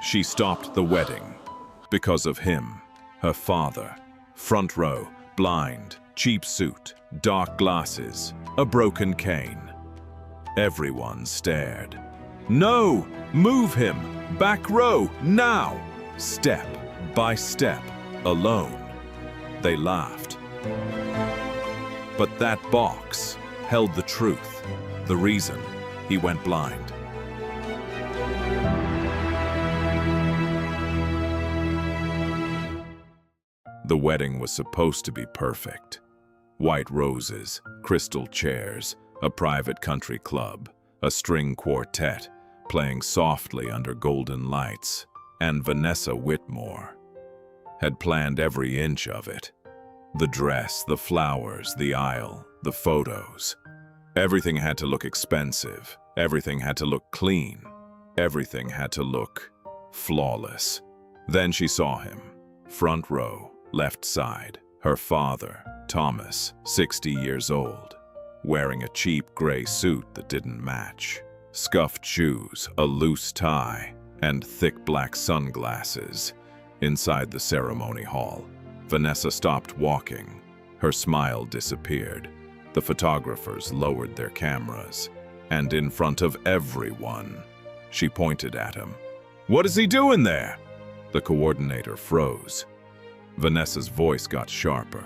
She stopped the wedding because of him, her father. Front row, blind, cheap suit, dark glasses, a broken cane. Everyone stared. No! Move him! Back row, now! Step by step, alone. They laughed. But that box held the truth, the reason he went blind. The wedding was supposed to be perfect. White roses, crystal chairs, a private country club, a string quartet playing softly under golden lights, and Vanessa Whitmore had planned every inch of it. The dress, the flowers, the aisle, the photos. Everything had to look expensive. Everything had to look clean. Everything had to look flawless. Then she saw him, front row, left side, her father, Thomas, 60 years old, wearing a cheap gray suit that didn't match, scuffed shoes, a loose tie, and thick black sunglasses. Inside the ceremony hall, Vanessa stopped walking. Her smile disappeared. The photographers lowered their cameras, and in front of everyone, she pointed at him. "What is he doing there?" The coordinator froze. Vanessa's voice got sharper.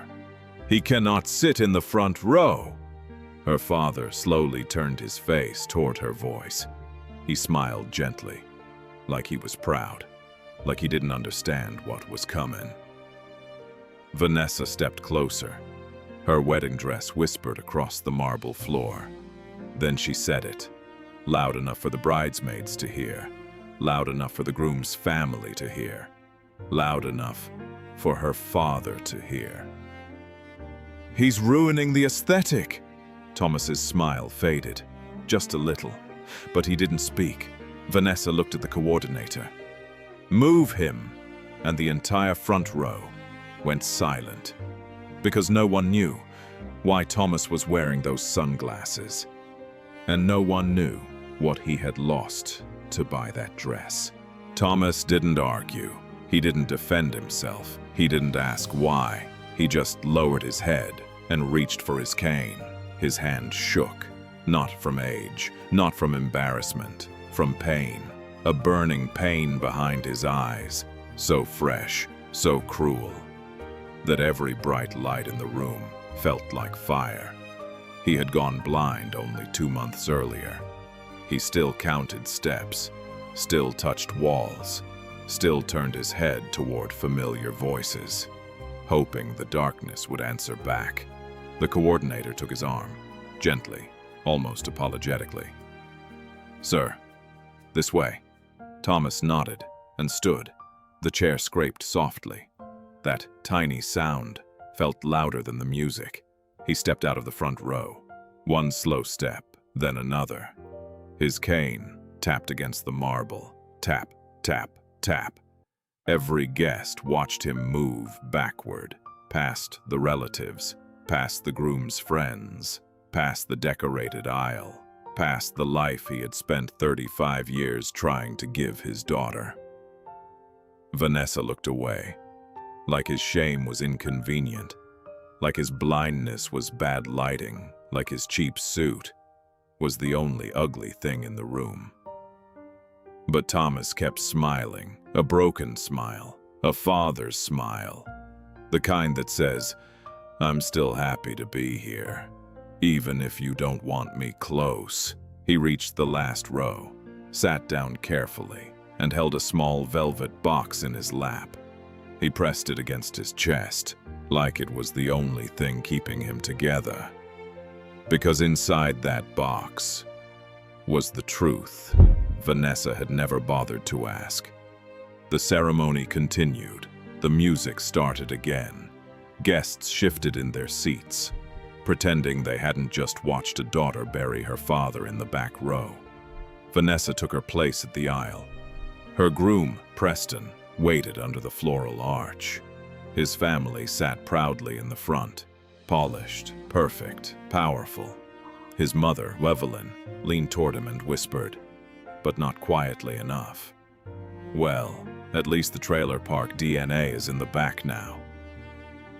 "He cannot sit in the front row." Her father slowly turned his face toward her voice. He smiled gently, like he was proud, like he didn't understand what was coming. Vanessa stepped closer. Her wedding dress whispered across the marble floor. Then she said it, loud enough for the bridesmaids to hear, loud enough for the groom's family to hear, loud enough for her father to hear. "He's ruining the aesthetic." Thomas's smile faded, just a little, but he didn't speak. Vanessa looked at the coordinator. "Move him," and the entire front row went silent, because no one knew why Thomas was wearing those sunglasses, and no one knew what he had lost to buy that dress. Thomas didn't argue. He didn't defend himself. He didn't ask why. He just lowered his head and reached for his cane. His hand shook, not from age, not from embarrassment, from pain. A burning pain behind his eyes, so fresh, so cruel, that every bright light in the room felt like fire. He had gone blind only 2 months earlier. He still counted steps, still touched walls, still turned his head toward familiar voices, hoping the darkness would answer back. The coordinator took his arm, gently, almost apologetically. "Sir, this way." Thomas nodded and stood. The chair scraped softly. That tiny sound felt louder than the music. He stepped out of the front row. One slow step, then another. His cane tapped against the marble. Tap, tap, tap. Every guest watched him move backward, past the relatives, past the groom's friends, past the decorated aisle, past the life he had spent 35 years trying to give his daughter. Vanessa looked away, like his shame was inconvenient, like his blindness was bad lighting, like his cheap suit was the only ugly thing in the room. But Thomas kept smiling, a broken smile, a father's smile, the kind that says, "I'm still happy to be here, even if you don't want me close." He reached the last row, sat down carefully, and held a small velvet box in his lap. He pressed it against his chest, like it was the only thing keeping him together. Because inside that box was the truth Vanessa had never bothered to ask. The ceremony continued. The music started again. Guests shifted in their seats, pretending they hadn't just watched a daughter bury her father in the back row. Vanessa took her place at the aisle. Her groom, Preston, waited under the floral arch. His family sat proudly in the front, polished, perfect, powerful. His mother, Evelyn, leaned toward him and whispered, but not quietly enough, Well, at least the trailer park DNA is in the back now.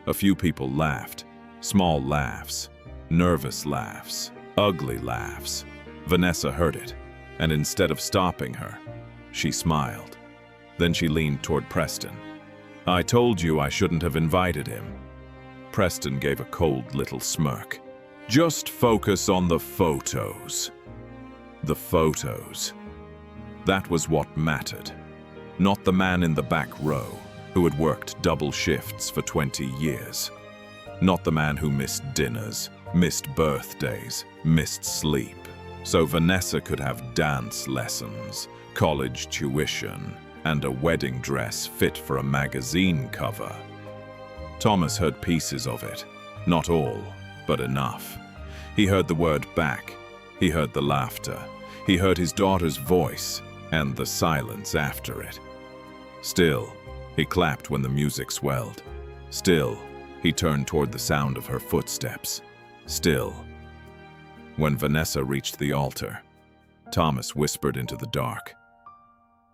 A few people laughed, small laughs, nervous laughs, ugly laughs. Vanessa heard it, and instead of stopping her, she smiled. Then she leaned toward Preston. "I told you I shouldn't have invited him." Preston gave a cold little smirk. "Just focus on the photos." The photos. That was what mattered. Not the man in the back row, who had worked double shifts for 20 years. Not the man who missed dinners, missed birthdays, missed sleep. So Vanessa could have dance lessons, college tuition, and a wedding dress fit for a magazine cover. Thomas heard pieces of it. Not all, but enough. He heard the word back. He heard the laughter. He heard his daughter's voice and the silence after it. Still, he clapped when the music swelled. Still, he turned toward the sound of her footsteps. Still. When Vanessa reached the altar, Thomas whispered into the dark,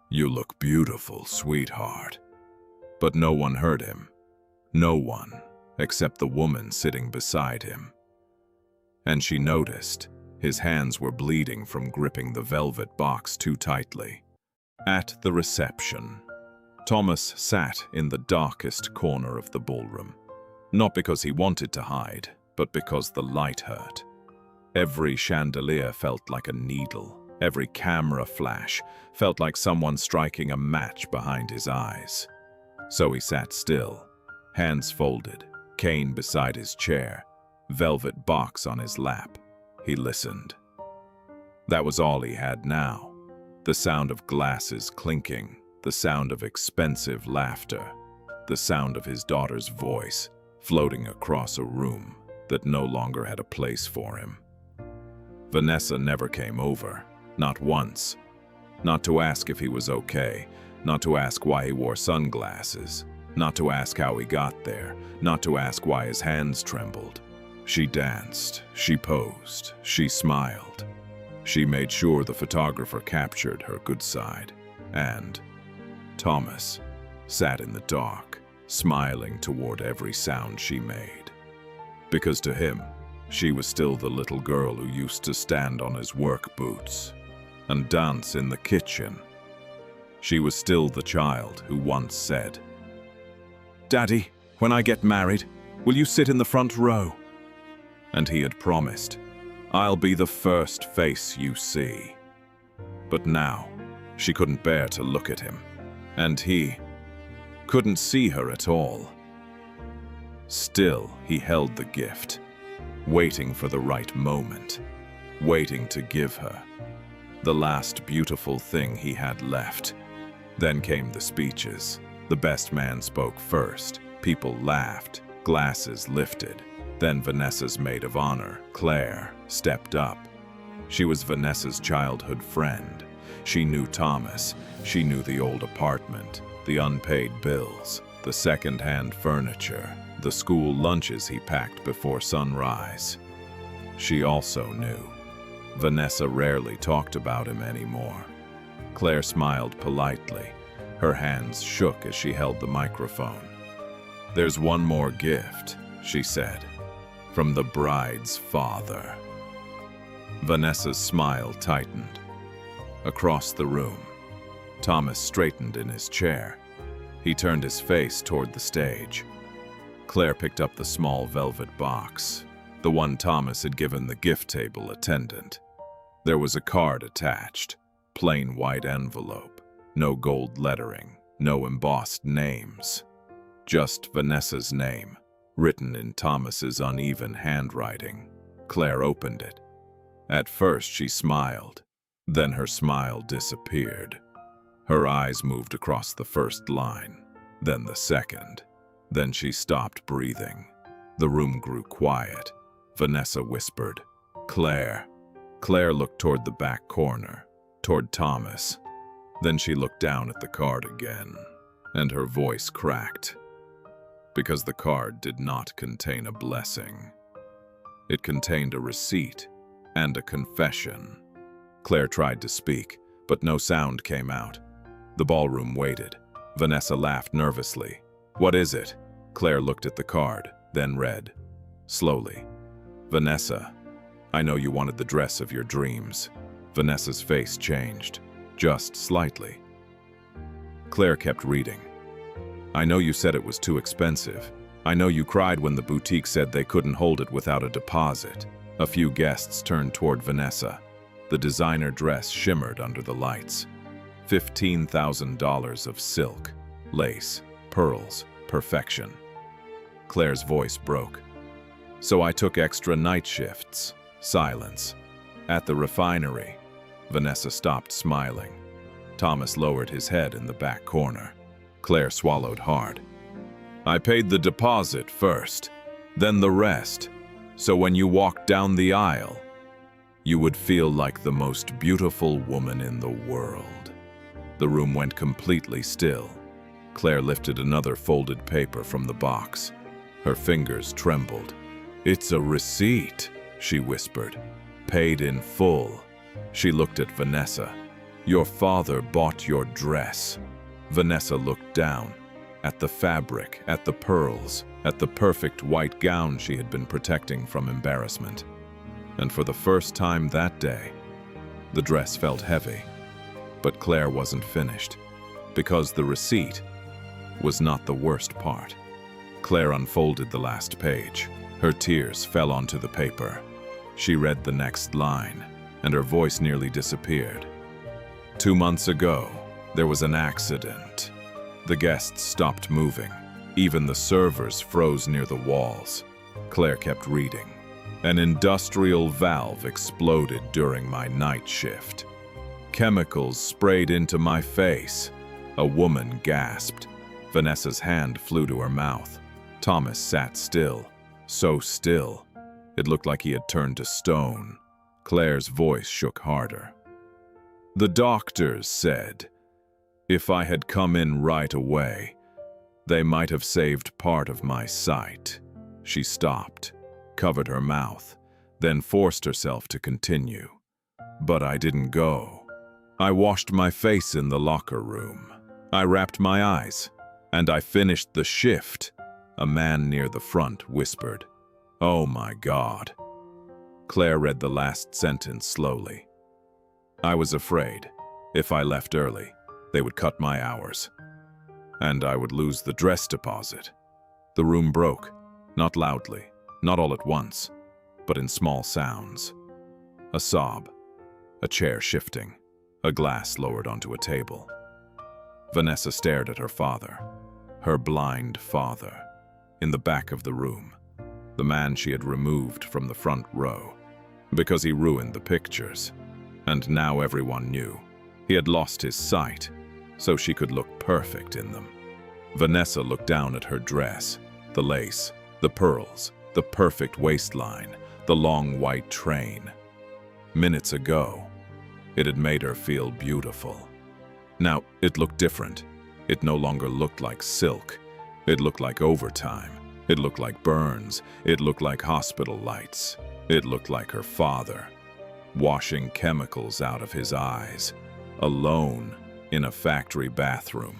"You look beautiful, sweetheart." But no one heard him. No one, except the woman sitting beside him. And she noticed his hands were bleeding from gripping the velvet box too tightly. At the reception, Thomas sat in the darkest corner of the ballroom. Not because he wanted to hide, but because the light hurt. Every chandelier felt like a needle. Every camera flash felt like someone striking a match behind his eyes. So he sat still, hands folded, cane beside his chair, velvet box on his lap. He listened. That was all he had now. The sound of glasses clinking, the sound of expensive laughter, the sound of his daughter's voice floating across a room that no longer had a place for him. Vanessa never came over, not once. Not to ask if he was okay, not to ask why he wore sunglasses, not to ask how he got there, not to ask why his hands trembled. She danced, she posed, she smiled. She made sure the photographer captured her good side. And Thomas sat in the dark, smiling toward every sound she made. Because to him, she was still the little girl who used to stand on his work boots and dance in the kitchen. She was still the child who once said, "Daddy, when I get married, will you sit in the front row?" And he had promised, "I'll be the first face you see." But now, she couldn't bear to look at him, and he couldn't see her at all. Still, he held the gift, waiting for the right moment, waiting to give her the last beautiful thing he had left. Then came the speeches. The best man spoke first. People laughed, glasses lifted. Then Vanessa's maid of honor, Claire, stepped up. She was Vanessa's childhood friend. She knew Thomas. She knew the old apartment, the unpaid bills, the second-hand furniture, the school lunches he packed before sunrise. She also knew. Vanessa rarely talked about him anymore. Claire smiled politely. Her hands shook as she held the microphone. "There's one more gift," she said, "from the bride's father." Vanessa's smile tightened. Across the room, Thomas straightened in his chair. He turned his face toward the stage. Claire picked up the small velvet box, the one Thomas had given the gift table attendant. There was a card attached, plain white envelope, no gold lettering, no embossed names. Just Vanessa's name, written in Thomas's uneven handwriting. Claire opened it. At first she smiled, then her smile disappeared. Her eyes moved across the first line, then the second. Then she stopped breathing. The room grew quiet. Vanessa whispered, "Claire." Claire looked toward the back corner, toward Thomas. Then she looked down at the card again, and her voice cracked. Because the card did not contain a blessing. It contained a receipt and a confession. Claire tried to speak, but no sound came out. The ballroom waited. Vanessa laughed nervously. "What is it?" Claire looked at the card, then read. Slowly. "Vanessa, I know you wanted the dress of your dreams." Vanessa's face changed, just slightly. Claire kept reading. "I know you said it was too expensive. I know you cried when the boutique said they couldn't hold it without a deposit." A few guests turned toward Vanessa. The designer dress shimmered under the lights. $15,000 of silk, lace, pearls, perfection. Claire's voice broke. "So I took extra night shifts." Silence. At the refinery. Vanessa stopped smiling. Thomas lowered his head in the back corner. Claire swallowed hard. "I paid the deposit first, then the rest. So when you walked down the aisle, you would feel like the most beautiful woman in the world." The room went completely still. Claire lifted another folded paper from the box. Her fingers trembled. "It's a receipt," she whispered. "Paid in full." She looked at Vanessa. "Your father bought your dress." Vanessa looked down. At the fabric, at the pearls, at the perfect white gown she had been protecting from embarrassment. And for the first time that day, the dress felt heavy. But Claire wasn't finished, because the receipt was not the worst part. Claire unfolded the last page. Her tears fell onto the paper. She read the next line, and her voice nearly disappeared. 2 months ago, there was an accident. The guests stopped moving. Even the servers froze near the walls. Claire kept reading. "An industrial valve exploded during my night shift. Chemicals sprayed into my face." A woman gasped. Vanessa's hand flew to her mouth. Thomas sat still, so still. It looked like he had turned to stone. Claire's voice shook harder. "The doctors said, if I had come in right away, they might have saved part of my sight." She stopped, covered her mouth, then forced herself to continue. "But I didn't go. I washed my face in the locker room. I wrapped my eyes, and I finished the shift." A man near the front whispered, "Oh my God." Claire read the last sentence slowly. "I was afraid, if I left early, they would cut my hours, and I would lose the dress deposit." The room broke, not loudly, not all at once, but in small sounds. A sob, a chair shifting, a glass lowered onto a table. Vanessa stared at her father, her blind father, in the back of the room, the man she had removed from the front row, because he ruined the pictures. And now everyone knew. He had lost his sight, so she could look perfect in them. Vanessa looked down at her dress, the lace, the pearls, the perfect waistline, the long white train. Minutes ago, it had made her feel beautiful. Now, it looked different. It no longer looked like silk. It looked like overtime. It looked like burns. It looked like hospital lights. It looked like her father, washing chemicals out of his eyes, alone in a factory bathroom,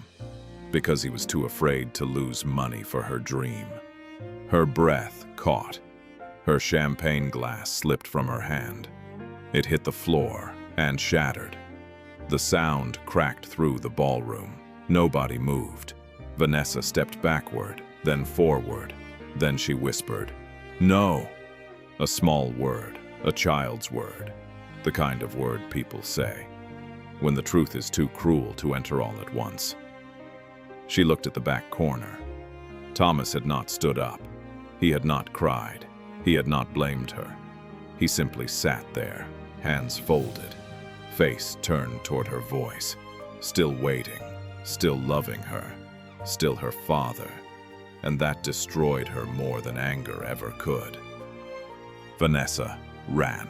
because he was too afraid to lose money for her dream. Her breath caught. Her champagne glass slipped from her hand. It hit the floor and shattered. The sound cracked through the ballroom. Nobody moved. Vanessa stepped backward, then forward. Then she whispered, "No." A small word, a child's word, the kind of word people say when the truth is too cruel to enter all at once. She looked at the back corner. Thomas had not stood up. He had not cried. He had not blamed her. He simply sat there, hands folded, face turned toward her voice, still waiting, still loving her, still her father, and that destroyed her more than anger ever could. Vanessa ran.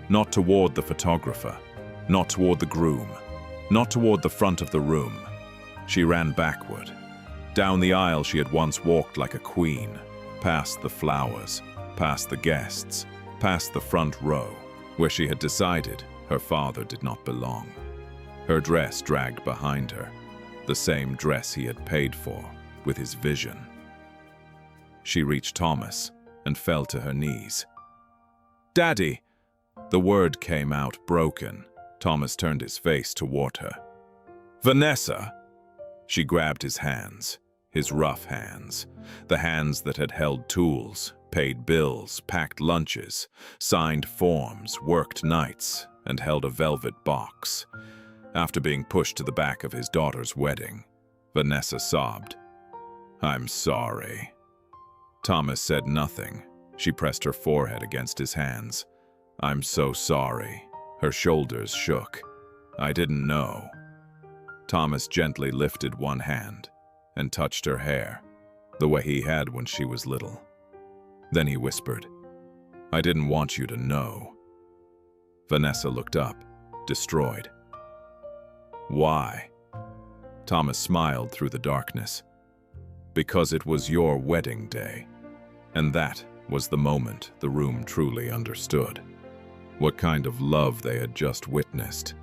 Not toward the photographer, not toward the groom, not toward the front of the room. She ran backward. Down the aisle she had once walked like a queen, past the flowers, past the guests, past the front row, where she had decided her father did not belong. Her dress dragged behind her, the same dress he had paid for with his vision. She reached Thomas and fell to her knees. "Daddy!" The word came out broken. Thomas turned his face toward her. "Vanessa!" She grabbed his hands, his rough hands, the hands that had held tools, paid bills, packed lunches, signed forms, worked nights, and held a velvet box. After being pushed to the back of his daughter's wedding, Vanessa sobbed. "I'm sorry." Thomas said nothing. She pressed her forehead against his hands. "I'm so sorry." Her shoulders shook. "I didn't know." Thomas gently lifted one hand and touched her hair, the way he had when she was little. Then he whispered, "I didn't want you to know." Vanessa looked up, destroyed. "Why?" Thomas smiled through the darkness. "Because it was your wedding day." And that was the moment the room truly understood what kind of love they had just witnessed.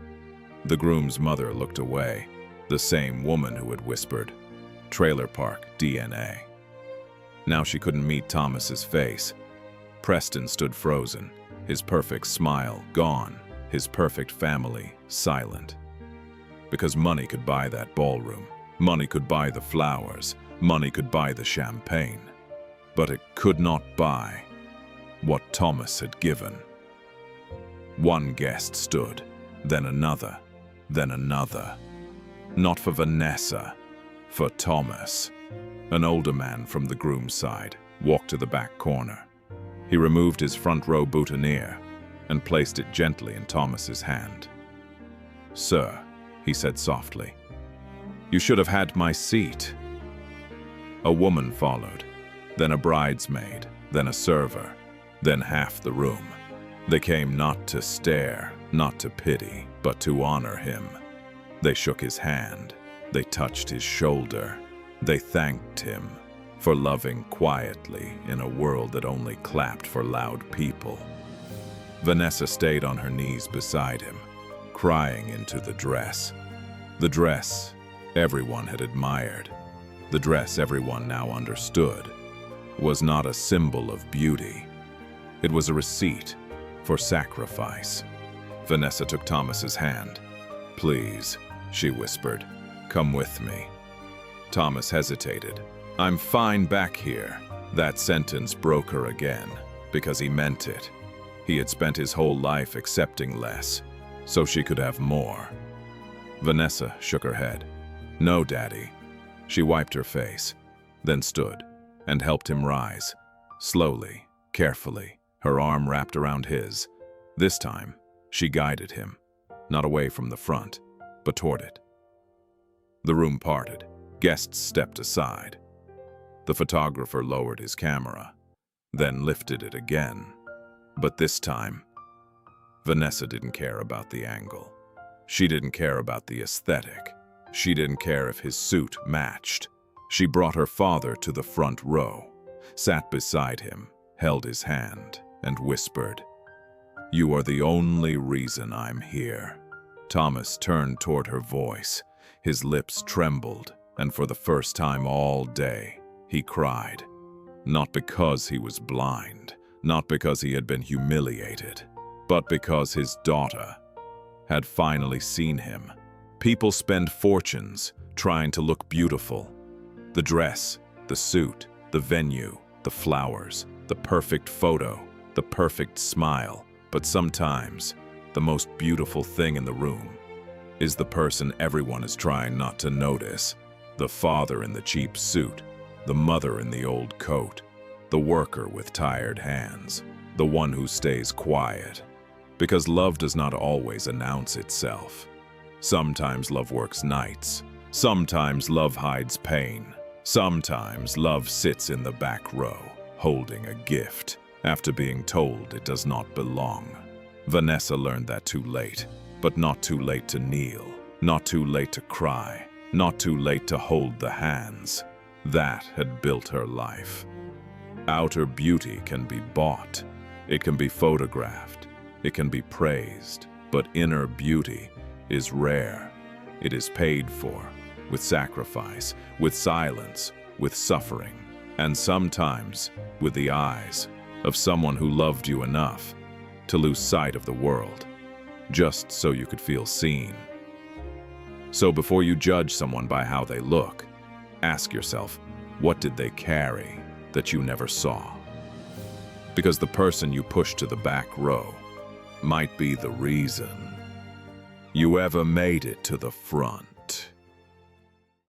The groom's mother looked away, the same woman who had whispered, "Trailer park DNA." Now she couldn't meet Thomas's face. Preston stood frozen, his perfect smile gone, his perfect family silent. Because money could buy that ballroom, money could buy the flowers, money could buy the champagne, but it could not buy what Thomas had given. One guest stood, then another, then another. Not for Vanessa, for Thomas. An older man from the groom's side walked to the back corner. He removed his front row boutonniere and placed it gently in Thomas's hand. "Sir," he said softly, "you should have had my seat." A woman followed, then a bridesmaid, then a server, then half the room. They came not to stare, not to pity, but to honor him. They shook his hand, they touched his shoulder, they thanked him for loving quietly in a world that only clapped for loud people. Vanessa stayed on her knees beside him, crying into the dress. The dress everyone had admired, the dress everyone now understood, was not a symbol of beauty. It was a receipt for sacrifice. Vanessa took Thomas's hand. "Please," she whispered, "come with me." Thomas hesitated. "I'm fine back here." That sentence broke her again, because he meant it. He had spent his whole life accepting less, so she could have more. Vanessa shook her head. "No, Daddy." She wiped her face, then stood and helped him rise, slowly, carefully, her arm wrapped around his. This time, she guided him, not away from the front, but toward it. The room parted. Guests stepped aside. The photographer lowered his camera, then lifted it again. But this time, Vanessa didn't care about the angle. She didn't care about the aesthetic. She didn't care if his suit matched. She brought her father to the front row, sat beside him, held his hand, and whispered, "You are the only reason I'm here." Thomas turned toward her voice. His lips trembled, and for the first time all day, he cried. Not because he was blind, not because he had been humiliated, but because his daughter had finally seen him. People spend fortunes trying to look beautiful. The dress, the suit, the venue, the flowers, the perfect photo, the perfect smile. But sometimes, the most beautiful thing in the room is the person everyone is trying not to notice. The father in the cheap suit, the mother in the old coat, the worker with tired hands, the one who stays quiet. Because love does not always announce itself. Sometimes love works nights. Sometimes love hides pain. Sometimes love sits in the back row, holding a gift, after being told it does not belong. Vanessa learned that too late, but not too late to kneel, not too late to cry, not too late to hold the hands. That had built her life. Outer beauty can be bought. It can be photographed. It can be praised. But inner beauty is rare It is paid for, with sacrifice, with silence, with suffering, and sometimes with the eyes of someone who loved you enough to lose sight of the world, just so you could feel seen. So before you judge someone by how they look, ask yourself, what did they carry that you never saw? Because the person you pushed to the back row might be the reason you ever made it to the front.